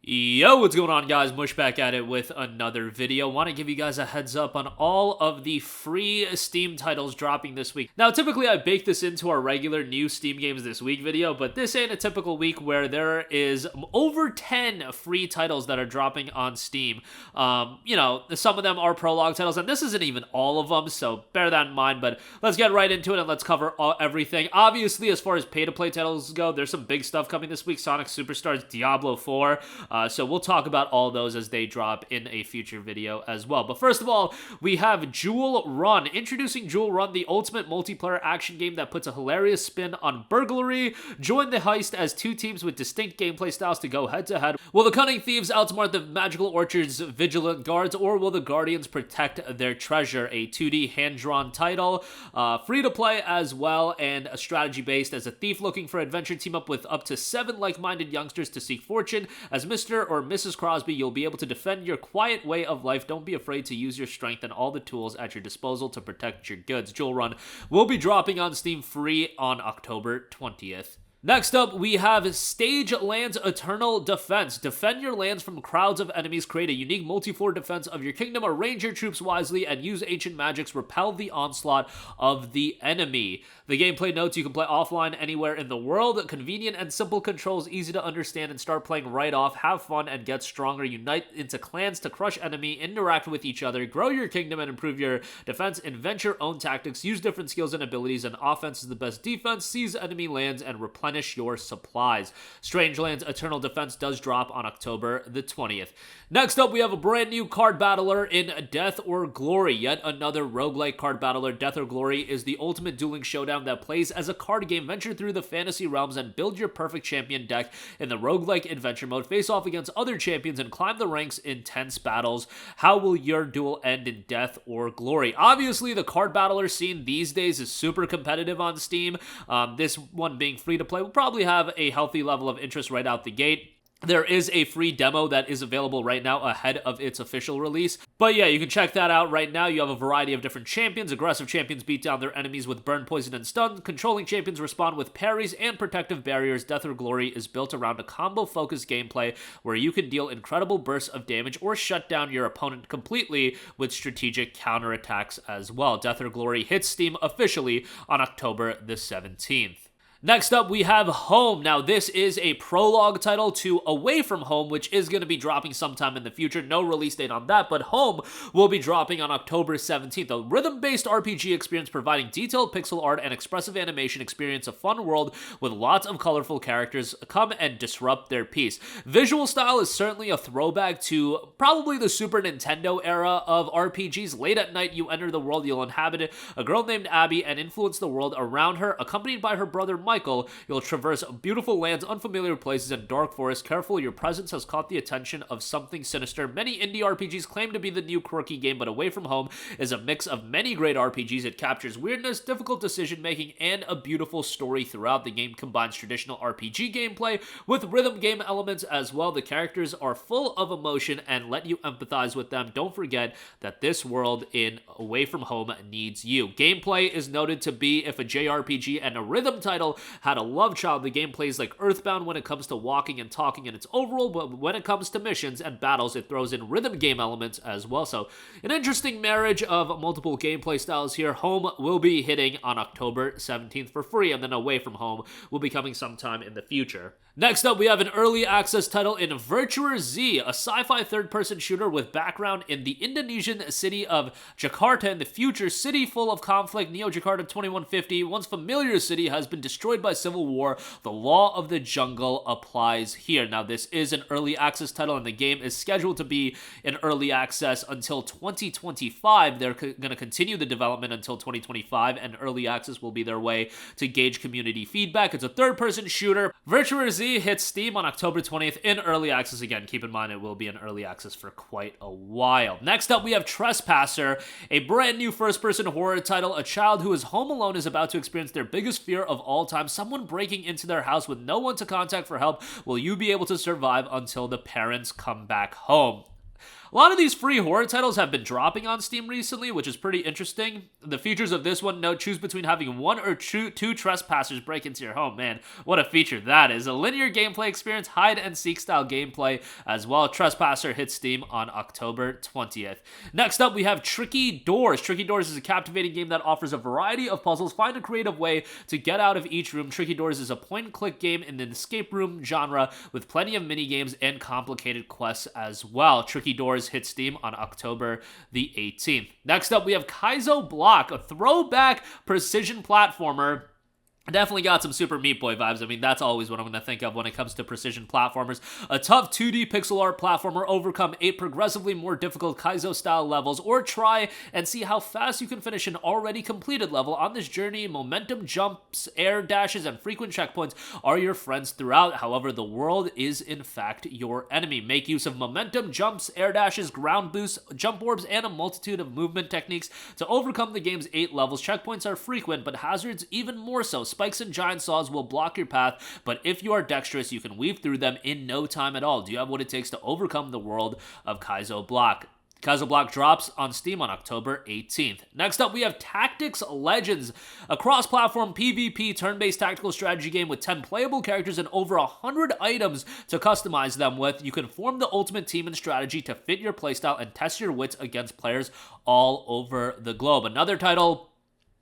Yo, what's going on, guys? Mush back at it with another video. Want to give you guys a heads up on all of the free Steam titles dropping this week. Now, typically I bake this into our regular new Steam games this week video, but this ain't a typical week where there is over 10 free titles that are dropping on Steam. You know, some of them are prologue titles, and this isn't even all of them, so bear that in mind, but let's get right into it and let's cover everything. Obviously, as far as pay-to-play titles go, there's some big stuff coming this week. Sonic Superstars, Diablo 4, so we'll talk about all those as they drop in a future video as well. But first of all, we have Jeel Run. Introducing Jeel Run, the ultimate multiplayer action game that puts a hilarious spin on burglary. Join the heist as two teams with distinct gameplay styles to go head-to-head. Will the cunning thieves outsmart the magical orchard's vigilant guards, or will the guardians protect their treasure? A 2D hand-drawn title, free-to-play as well, and a strategy-based. As a thief looking for adventure, team up with up to 7 like-minded youngsters to seek fortune. As Mr. or Mrs. Crosby, you'll be able to defend your quiet way of life. Don't be afraid to use your strength and all the tools at your disposal to protect your goods. Jeel Run will be dropping on Steam free on October 20th. Next up, we have Stagelands Eternal Defense. Defend your lands from crowds of enemies, create a unique multi-floor defense of your kingdom, arrange your troops wisely, and use ancient magics, repel the onslaught of the enemy. The gameplay notes: you can play offline anywhere in the world. Convenient and simple controls, easy to understand, and start playing right off. Have fun and get stronger. Unite into clans to crush enemy, interact with each other, grow your kingdom and improve your defense, invent your own tactics, use different skills and abilities, and offense is the best defense. Seize enemy lands and replenish your supplies. Strangelands Eternal Defense does drop on October the 20th. Next up, we have a brand new card battler in Death or Glory. Yet another roguelike card battler. Death or Glory is the ultimate dueling showdown that plays as a card game. Venture through the fantasy realms and build your perfect champion deck in the roguelike adventure mode. Face off against other champions and climb the ranks in tense battles. How will your duel end in Death or Glory? Obviously, the card battler scene these days is super competitive on Steam. This one being free to play will probably have a healthy level of interest right out the gate. There is a free demo that is available right now ahead of its official release. But yeah, you can check that out right now. You have a variety of different champions. Aggressive champions beat down their enemies with burn, poison, and stun. Controlling champions respond with parries and protective barriers. Death or Glory is built around a combo-focused gameplay where you can deal incredible bursts of damage or shut down your opponent completely with strategic counterattacks as well. Death or Glory hits Steam officially on October the 17th. Next up, we have Home. Now, this is a prologue title to Away From Home, which is going to be dropping sometime in the future. No release date on that, but Home will be dropping on October 17th. A rhythm-based RPG experience providing detailed pixel art and expressive animation. Experience a fun world with lots of colorful characters. Come and disrupt their peace. Visual style is certainly a throwback to probably the Super Nintendo era of RPGs. Late at night, you enter the world. You'll inhabit a girl named Abby and influence the world around her. Accompanied by her brother Michael, you'll traverse beautiful lands, unfamiliar places, and dark forests. Careful, your presence has caught the attention of something sinister. Many indie RPGs claim to be the new quirky game, but Away From Home is a mix of many great RPGs. It captures weirdness, difficult decision-making, and a beautiful story throughout. The game combines traditional RPG gameplay with rhythm game elements as well. The characters are full of emotion and let you empathize with them. Don't forget that this world in Away From Home needs you. Gameplay is noted to be if a JRPG and a rhythm title had a love child. The game plays like Earthbound when it comes to walking and talking in its overall, but when it comes to missions and battles, it throws in rhythm game elements as well. So an interesting marriage of multiple gameplay styles here. Home will be hitting on October 17th for free, and then Away From Home will be coming sometime in the future. Next up, we have an early access title in Virtuar Z, a sci-fi third-person shooter with background in the Indonesian city of Jakarta in the future. City full of conflict, Neo Jakarta 2150, once familiar city, has been destroyed by civil war. The law of the jungle applies here. Now, this is an early access title, and the game is scheduled to be in early access until 2025. They're going to continue the development until 2025, and early access will be their way to gauge community feedback. It's a third-person shooter. Virtuar Z hits Steam on October 20th in early access. Again, keep in mind it will be in early access for quite a while. Next up, we have Trespasser, a brand new first-person horror title. A child who is home alone is about to experience their biggest fear of all time, someone breaking into their house with no one to contact for help. Will you be able to survive until the parents come back home? A lot of these free horror titles have been dropping on Steam recently, which is pretty interesting. The features of this one note, choose between having one or two trespassers break into your home. Man, what a feature that is. A linear gameplay experience, hide and seek style gameplay as well. Trespasser hits Steam on October 20th. Next up, we have Tricky Doors. Tricky Doors is a captivating game that offers a variety of puzzles. Find a creative way to get out of each room. Tricky Doors is a point-and-click game in the escape room genre with plenty of mini-games and complicated quests as well. Tricky Doors hits Steam on October the 18th. Next up, we have Kaizo Block, a throwback precision platformer. Definitely got some Super Meat Boy vibes. I mean, that's always what I'm going to think of when it comes to precision platformers. A tough 2D pixel art platformer, overcome 8 progressively more difficult Kaizo-style levels, or try and see how fast you can finish an already completed level. On this journey, momentum jumps, air dashes, and frequent checkpoints are your friends throughout. However, the world is in fact your enemy. Make use of momentum jumps, air dashes, ground boosts, jump orbs, and a multitude of movement techniques to overcome the game's 8 levels. Checkpoints are frequent, but hazards even more so. Spikes and giant saws will block your path, but if you are dexterous, you can weave through them in no time at all. Do you have what it takes to overcome the world of Kaizo Block? Kaizo Block drops on Steam on October 18th. Next up, we have Tactics Legends, a cross-platform PvP turn-based tactical strategy game with 10 playable characters and over 100 items to customize them with. You can form the ultimate team and strategy to fit your playstyle and test your wits against players all over the globe. Another title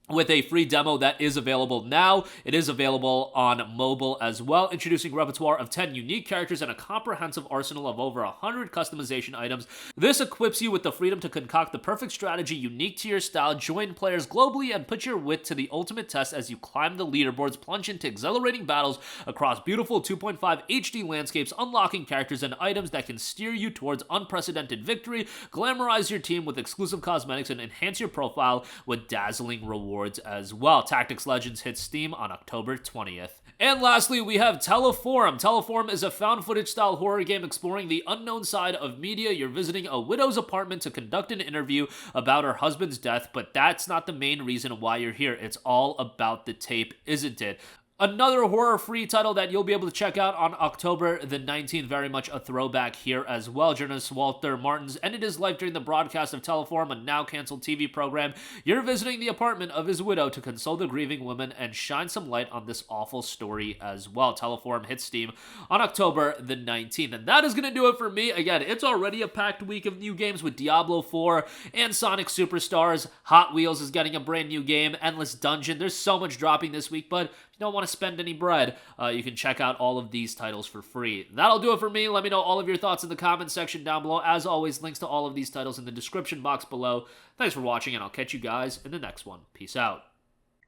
with a free demo that is available now. It is available on mobile as well, introducing a repertoire of 10 unique characters and a comprehensive arsenal of over 100 customization items. This equips you with the freedom to concoct the perfect strategy unique to your style, join players globally, and put your wit to the ultimate test as you climb the leaderboards, plunge into exhilarating battles across beautiful 2.5 HD landscapes, unlocking characters and items that can steer you towards unprecedented victory, glamorize your team with exclusive cosmetics, and enhance your profile with dazzling rewards as well. Tactics Legends hits Steam on October 20th. And lastly, we have TELEFORUM. TELEFORUM is a found footage style horror game exploring the unknown side of media. You're visiting a widow's apartment to conduct an interview about her husband's death, but that's not the main reason why you're here. It's all about the tape, isn't it? Another horror-free title that you'll be able to check out on October the 19th, very much a throwback here as well. Journalist Walter Martins ended his life during the broadcast of TELEFORUM, a now-canceled TV program. You're visiting the apartment of his widow to console the grieving woman and shine some light on this awful story as well. TELEFORUM hits Steam on October the 19th. And that is going to do it for me. Again, it's already a packed week of new games with Diablo 4 and Sonic Superstars. Hot Wheels is getting a brand new game. Endless Dungeon. There's so much dropping this week, but if you don't want to spend any bread, you can check out all of these titles for free. That'll do it for me. Let me know all of your thoughts in the comments section down below. As always, links to all of these titles in the description box below. Thanks for watching, and I'll catch you guys in the next one. Peace out.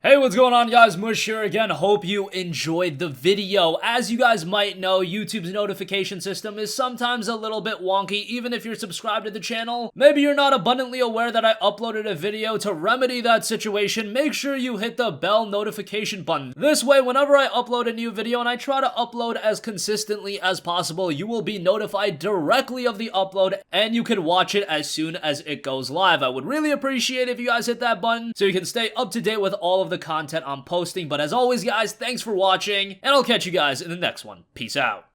Hey, what's going on, guys? Mush here again. Hope you enjoyed the video. As you guys might know, YouTube's notification system is sometimes a little bit wonky, even if you're subscribed to the channel. Maybe you're not abundantly aware that I uploaded a video. To remedy that situation, make sure you hit the bell notification button. This way, whenever I upload a new video, and I try to upload as consistently as possible, you will be notified directly of the upload, and you can watch it as soon as it goes live. I would really appreciate if you guys hit that button so you can stay up to date with all of the content I'm posting. But as always, guys, thanks for watching, and I'll catch you guys in the next one. Peace out.